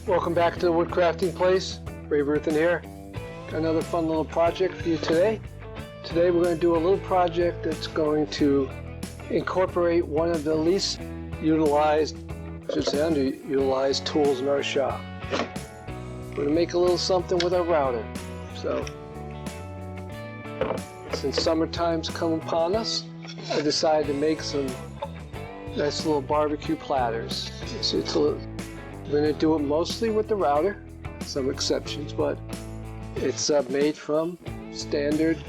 Welcome back to the Woodcrafting Place. Ray Ruthin here. Got another fun little project for you today. Today we're going to do a little project that's going to incorporate one of the least utilized, I should say underutilized tools in our shop. We're going to make a little something with our router. So, since summertime's come upon us, I decided to make some nice little barbecue platters. We're going to do it mostly with the router, some exceptions, but it's made from standard,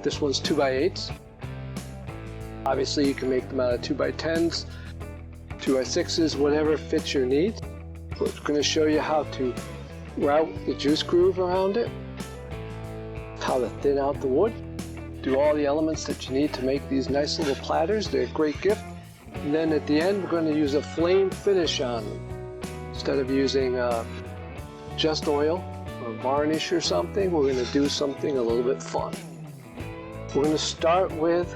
this one's 2x8s. Obviously you can make them out of 2x10s, 2x6s, whatever fits your needs. We're going to show you how to route the juice groove around it, how to thin out the wood, do all the elements that you need to make these nice little platters. They're a great gift. And then at the end we're going to use a flame finish on them. Instead of using just oil or varnish or something, we're going to do something a little bit fun. We're going to start with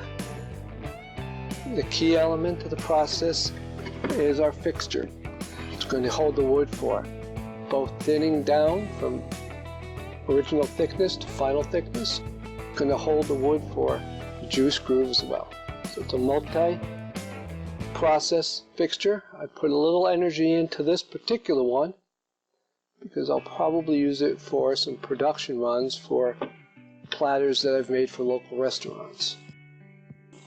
the key element of the process is our fixture. It's going to hold the wood for both thinning down from original thickness to final thickness. It's going to hold the wood for juice groove as well. So it's a multi-process fixture. I put a little energy into this particular one because I'll probably use it for some production runs for platters that I've made for local restaurants.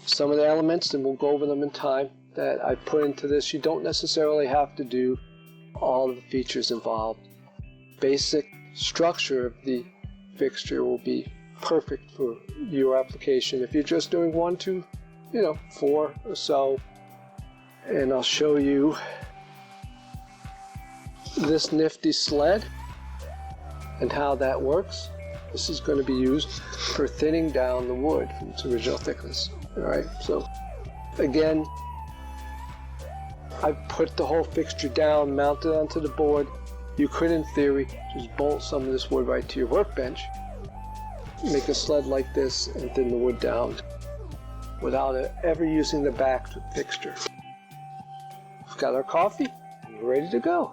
Some of the elements, and we'll go over them in time, that I put into this, you don't necessarily have to do all of the features involved. Basic structure of the fixture will be perfect for your application. If you're just doing 1, 2, 4 or so, and I'll show you this nifty sled and how that works. This is going to be used for thinning down the wood from its original thickness. Alright, so again, I've put the whole fixture down, mounted onto the board. You could, in theory, just bolt some of this wood right to your workbench, make a sled like this, and thin the wood down without ever using the back fixture. We've got our coffee, and we're ready to go.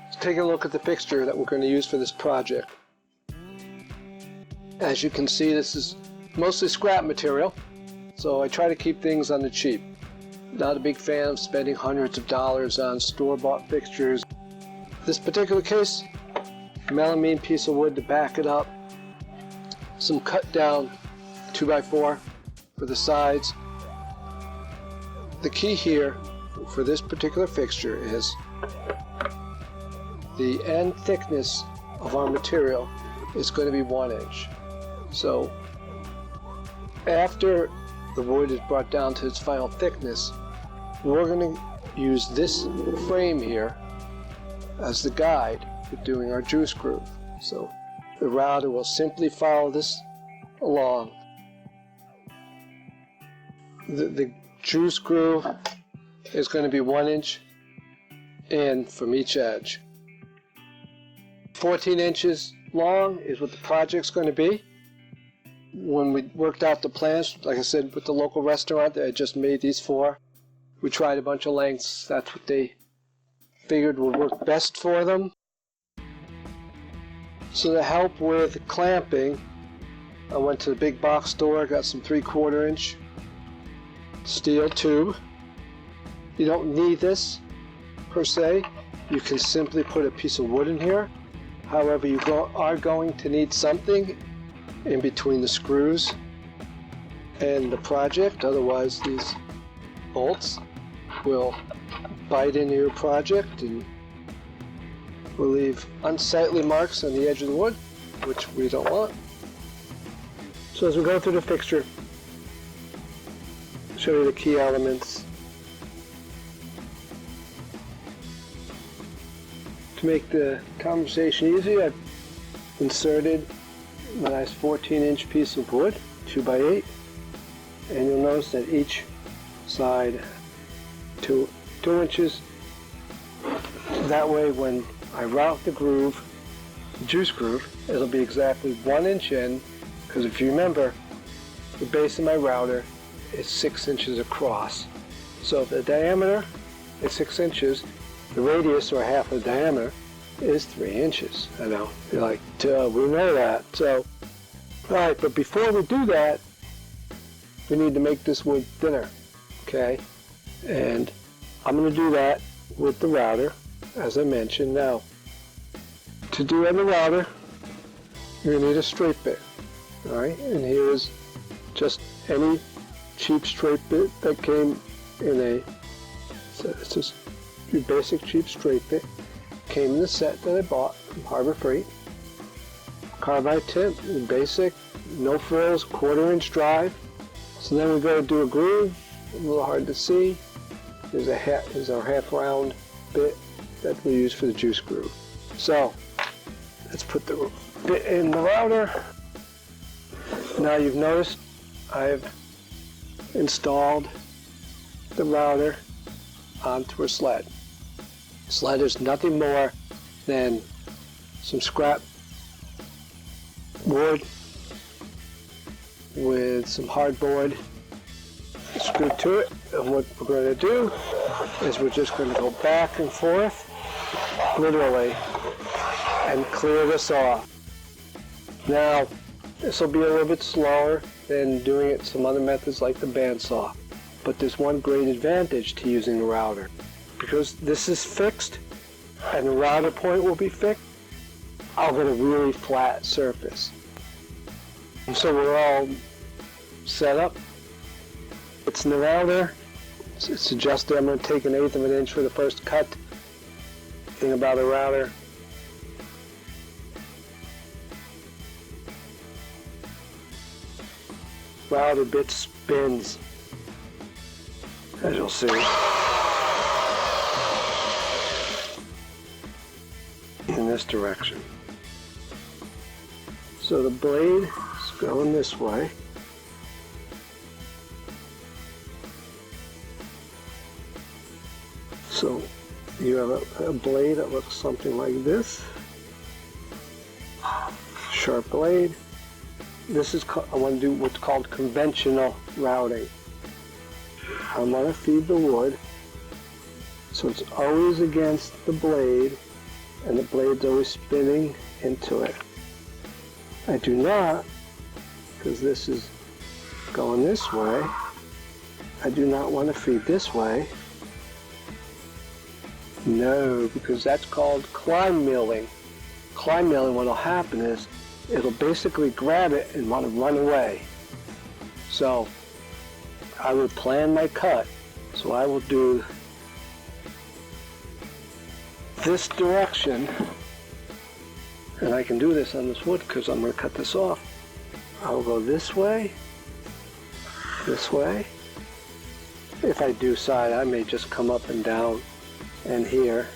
Let's take a look at the fixture that we're going to use for this project. As you can see, this is mostly scrap material, so I try to keep things on the cheap. Not a big fan of spending hundreds of dollars on store-bought fixtures. This particular case, melamine piece of wood to back it up, some cut down 2x4 for the sides. The key here for this particular fixture is the end thickness of our material is going to be 1 inch. So after the wood is brought down to its final thickness, we're going to use this frame here as the guide for doing our juice groove. So the router will simply follow this along. The juice groove is going to be 1 inch in from each edge. 14 inches long is what the project's going to be. When we worked out the plans, like I said, with the local restaurant that I just made these for, we tried a bunch of lengths. That's what they figured would work best for them. So to help with clamping, I went to the big box store, got some 3/4 inch steel tube. You don't need this per se. You can simply put a piece of wood in here. However, you are going to need something in between the screws and the project. Otherwise, these bolts will bite into your project and will leave unsightly marks on the edge of the wood, which we don't want. So as we go through the fixture, I'll show you the key elements. To make the conversation easy, I've inserted a nice 14-inch piece of wood, 2x8, and you'll notice that each side 2 inches. That way when I route the groove, the juice groove, it'll be exactly 1 inch in, because if you remember, the base of my router is 6 inches across. So if the diameter is 6 inches, The radius, or half of the diameter, is 3 inches. I know, you're like, duh, we know that. So, all right, but before we do that, we need to make this wood thinner, okay? And I'm going to do that with the router, as I mentioned. Now, to do on the router, you're going to need a straight bit, all right? And here's just any cheap straight bit that came in a, so it's just your basic cheap straight bit. Came in the set that I bought from Harbor Freight. Carbide tip, basic, no frills, 1/4 inch drive. So then we go to do a groove, a little hard to see. Here's our half round bit that we use for the juice groove. So let's put the bit in the router. Now you've noticed I've installed the router onto a sled. Sled is nothing more than some scrap wood with some hardboard screwed to it. And what we're going to do is we're just going to go back and forth, literally, and clear this off. Now, this will be a little bit slower than doing it some other methods like the bandsaw. But there's one great advantage to using the router. Because this is fixed and the router point will be fixed, I'll get a really flat surface. And so we're all set up. It's in the router. It's adjusted. I'm going to take 1/8 of an inch for the first cut. Thing about a router, router bit spins, as you'll see, in this direction. So the blade is going this way. So you have a blade that looks something like this. Sharp blade. This is, I want to do what's called conventional routing. I want to feed the wood so it's always against the blade and the blade's always spinning into it. I do not, because this is going this way, I do not want to feed this way. No, because that's called climb milling. Climb milling, what will happen is it'll basically grab it and want to run away. So I will plan my cut. So I will do this direction, and I can do this on this wood because I'm going to cut this off. I will go this way. If I do side, I may just come up and down and here.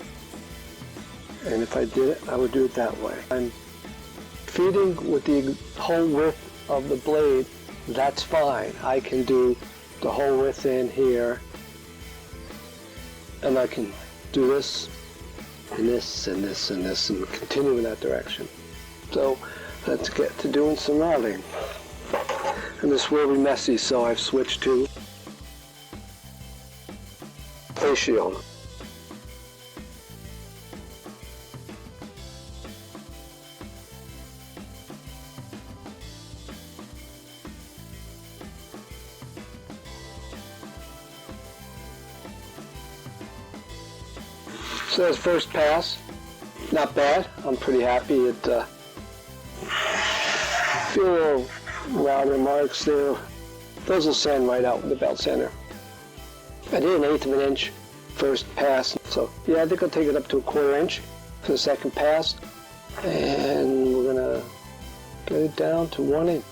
And if I did it, I would do it that way. I'm feeding with the whole width of the blade. That's fine. I can do the whole width in here, and I can do this and this and this and this and continue in that direction. So let's get to doing some routing. And this will be messy, so I've switched to ratio. So that's first pass. Not bad. I'm pretty happy. It few little router marks there. Those will sand right out with the belt sander. I did 1/8 of an inch first pass. So yeah, I think I'll take it up to 1/4 inch for the second pass. And we're gonna get it down to 1 inch.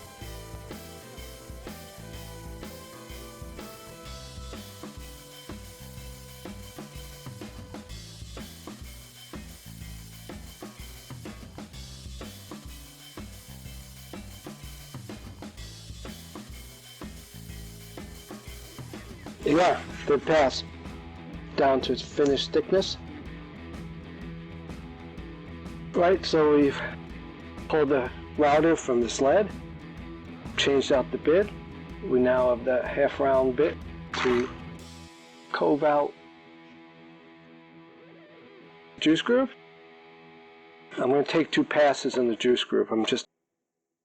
Yeah, good pass. Down to its finished thickness. Right, so we've pulled the router from the sled, changed out the bit. We now have that half round bit to cove out juice groove. I'm going to take 2 passes in the juice groove. I'm just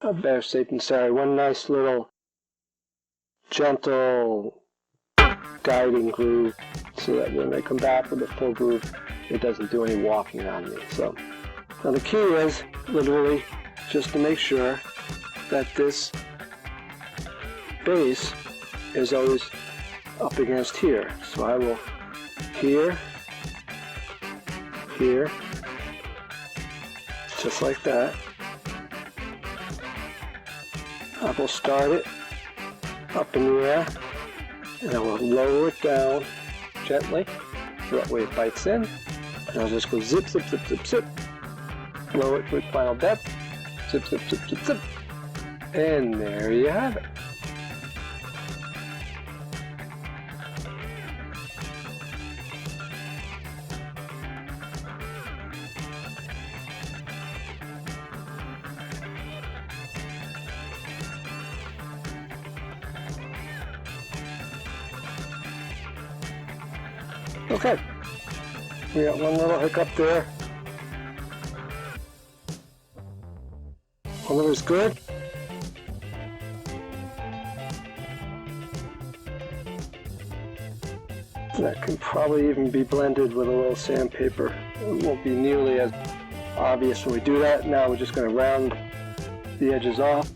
better safe than sorry. One nice little gentle guiding groove so that when I come back with a full groove, it doesn't do any walking on me. So now the key is literally just to make sure that this base is always up against here. So I will here, here, just like that. I will start it up in the air and I will lower it down gently so that way it bites in. And I'll just go zip, zip, zip, zip, zip. Lower it with final depth. Zip, zip, zip, zip, zip. And there you have it. Okay, we got one little hiccup there. All of it's good. That can probably even be blended with a little sandpaper. It won't be nearly as obvious when we do that. Now we're just going to round the edges off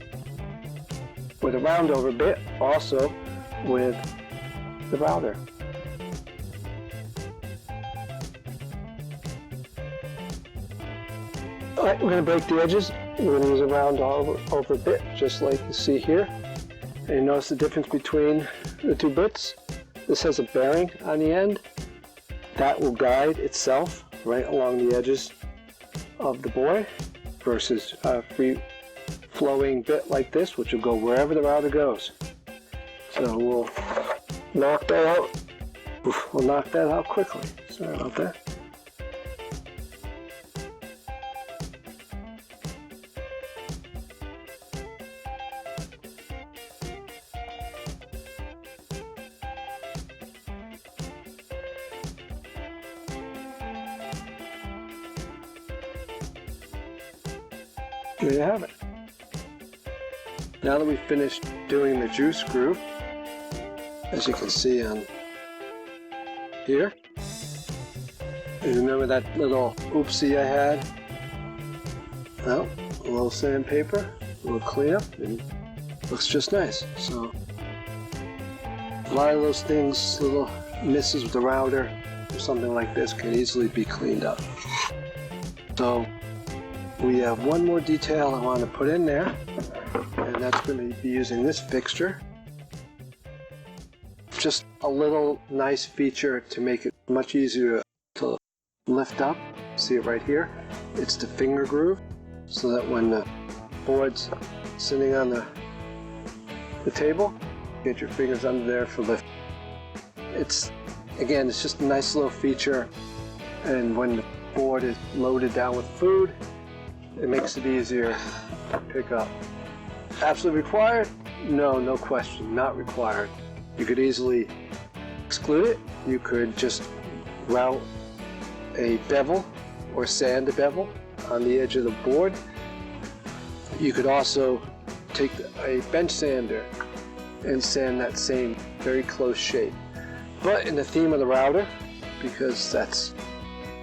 with a round over bit, also with the router. Alright, we're going to break the edges. We're going to use a round over bit, just like you see here. And you notice the difference between the 2 bits. This has a bearing on the end. That will guide itself right along the edges of the board versus a free flowing bit like this, which will go wherever the router goes. So we'll knock that out. We'll knock that out quickly. Sorry about that. There you have it. Now that we've finished doing the juice groove, as you can see on here, you remember that little oopsie I had? Well, a little sandpaper, a little cleanup, and looks just nice. So a lot of those things, little misses with the router or something like this, can easily be cleaned up. So we have one more detail I want to put in there, and that's going to be using this fixture. Just a little nice feature to make it much easier to lift up. See it right here? It's the finger groove, so that when the board's sitting on the table, get your fingers under there for lift. It's just a nice little feature, and when the board is loaded down with food, it makes it easier to pick up. Absolutely required? No, no question, not required. You could easily exclude it. You could just route a bevel or sand a bevel on the edge of the board. You could also take a bench sander and sand that same very close shape. But in the theme of the router, because that's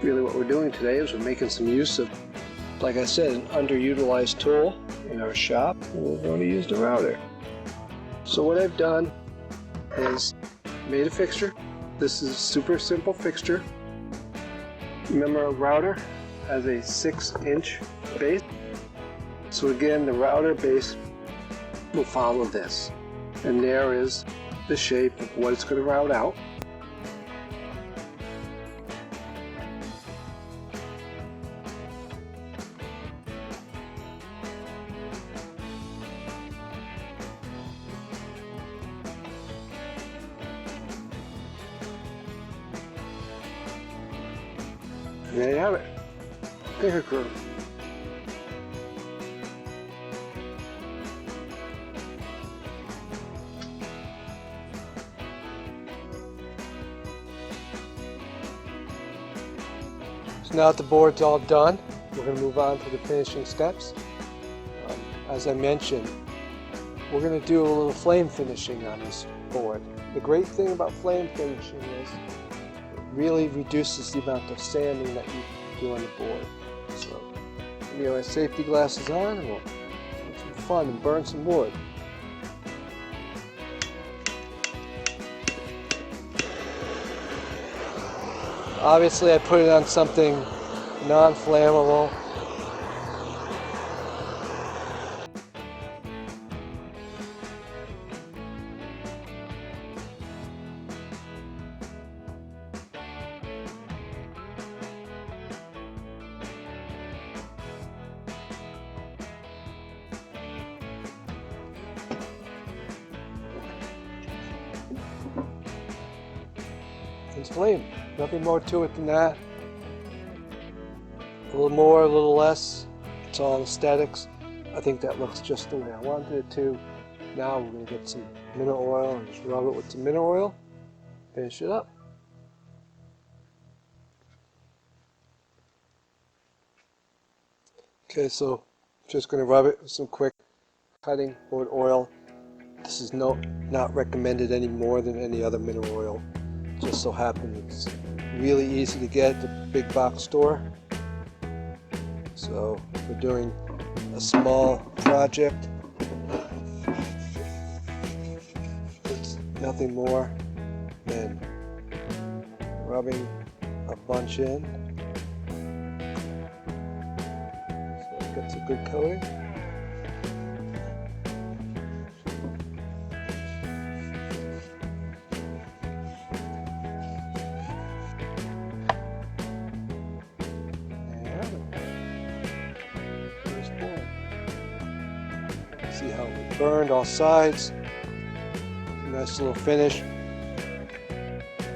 really what we're doing today, is we're making some use of, like I said, an underutilized tool in our shop, and we're going to use the router. So what I've done is made a fixture. This is a super simple fixture. Remember, a router has a 6-inch base. So again, the router base will follow this. And there is the shape of what it's going to route out. And there you have it. Finger groove. now that the board's all done, we're going to move on to the finishing steps. As I mentioned, we're going to do a little flame finishing on this board. The great thing about flame finishing is it really reduces the amount of sanding that you do on the board. So, you know, my safety glasses on, and we'll have some fun and burn some wood. Obviously, I put it on something non-flammable. It's flame. Nothing more to it than that. A little more, a little less. It's all aesthetics. I think that looks just the way I wanted it to. Now we're going to get some mineral oil and just rub it with some mineral oil. Finish it up. Okay, so just going to rub it with some quick cutting board oil. This is not recommended any more than any other mineral oil. Just so happens it's really easy to get at the big box store. So if we're doing a small project, it's nothing more than rubbing a bunch in so it gets a good coating. See how it burned all sides. Nice little finish.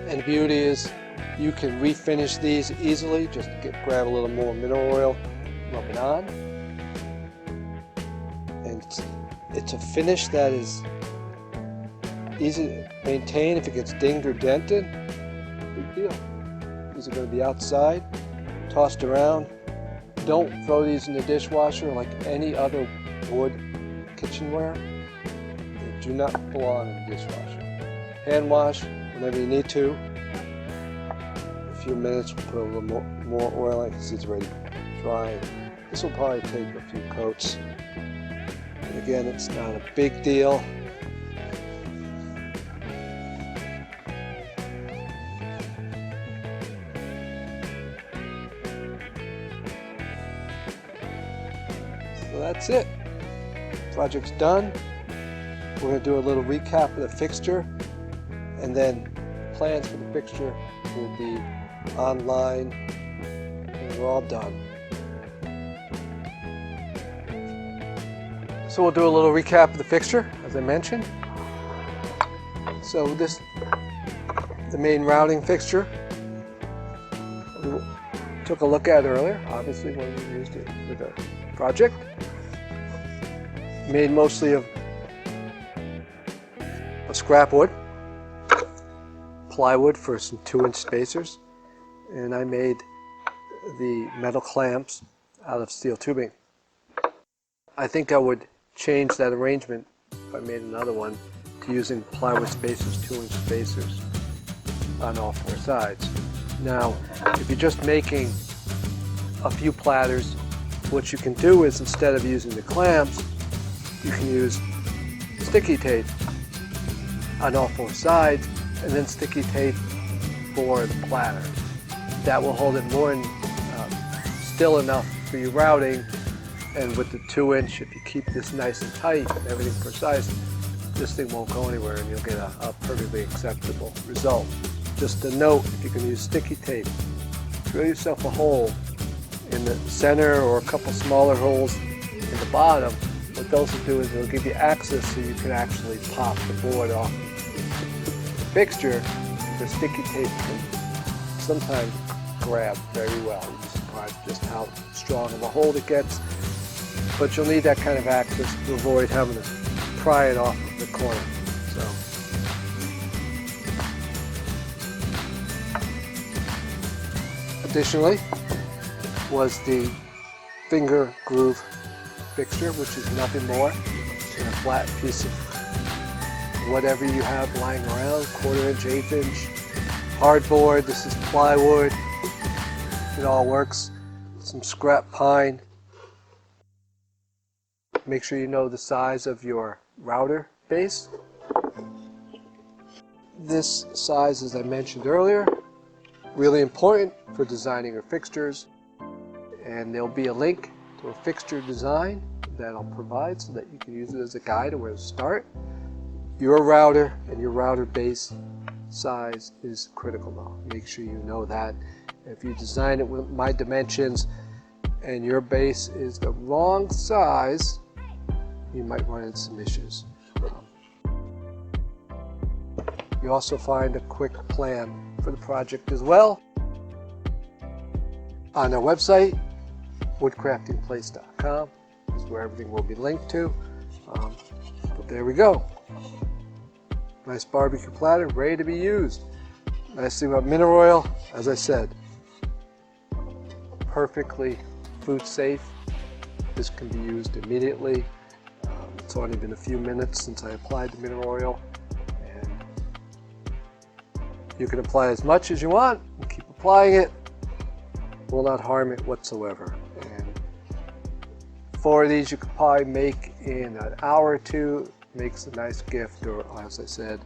And the beauty is you can refinish these easily. Just grab a little more mineral oil, rub it on. And it's a finish that is easy to maintain. If it gets dinged or dented, big deal. These are going to be outside, tossed around. Don't throw these in the dishwasher like any other wood kitchenware. They do not belong in the dishwasher. Hand wash whenever you need to. In a few minutes we'll put a little more oil in because it's already dry. This will probably take a few coats. And again, it's not a big deal. So that's it. Project's done. We're going to do a little recap of the fixture, and then plans for the fixture will be online, and we're all done. So we'll do a little recap of the fixture, as I mentioned. So this, the main routing fixture, we took a look at earlier, obviously when we used it for the project. Made mostly of scrap wood, plywood for some 2-inch spacers, and I made the metal clamps out of steel tubing. I think I would change that arrangement if I made another one to using plywood spacers, 2-inch spacers on all 4 sides. Now, if you're just making a few platters, what you can do is, instead of using the clamps, you can use sticky tape on all 4 sides, and then sticky tape for the platter. That will hold it more still enough for your routing, and with the 2-inch, if you keep this nice and tight and everything precise, this thing won't go anywhere and you'll get a perfectly acceptable result. Just a note, if you can use sticky tape, drill yourself a hole in the center or a couple smaller holes in the bottom. What those will do is they'll give you access so you can actually pop the board off the fixture. The sticky tape can sometimes grab very well. You'll be surprised just how strong of a hold it gets. But you'll need that kind of access to avoid having to pry it off of the corner. So, additionally, was the finger groove fixture, which is nothing more than a flat piece of whatever you have lying around, 1/4 inch, 1/8 inch, hardboard. This is plywood. It all works. Some scrap pine. Make sure you know the size of your router base. This size, as I mentioned earlier, really important for designing your fixtures, and there'll be a link to a fixture design that I'll provide so that you can use it as a guide of where to start. Your router and your router base size is critical though. Make sure you know that. If you design it with my dimensions and your base is the wrong size, you might run into some issues. You also find a quick plan for the project as well on our website, woodcraftingplace.com. Is where everything will be linked to. But there we go. Nice barbecue platter, ready to be used. Nice thing about mineral oil, as I said, perfectly food safe. This can be used immediately. It's only been a few minutes since I applied the mineral oil, and you can apply as much as you want and keep applying it. Will not harm it whatsoever. And 4 of these you could probably make in an hour or two. Makes a nice gift, or as I said,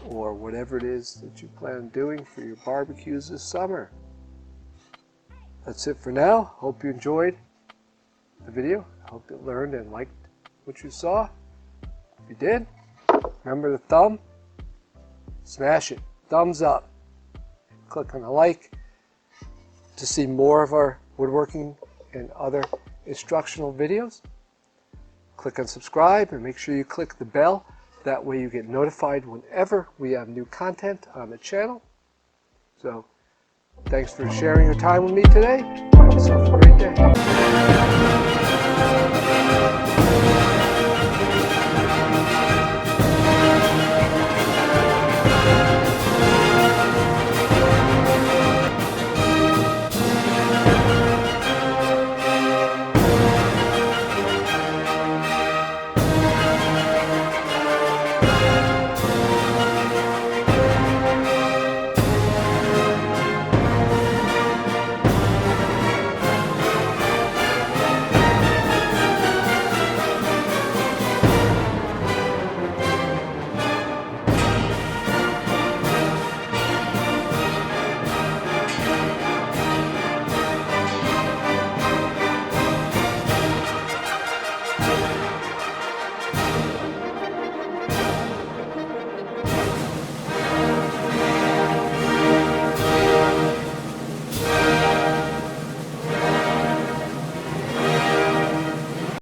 or whatever it is that you plan on doing for your barbecues this summer. That's it for now. Hope you enjoyed the video. I hope you learned and liked what you saw. If you did, remember the thumb. Smash it. Thumbs up. Click on the like to see more of our woodworking and other instructional videos. Click on subscribe and make sure you click the bell. That way you get notified whenever we have new content on the channel. So thanks for sharing your time with me today. Have yourself a great day.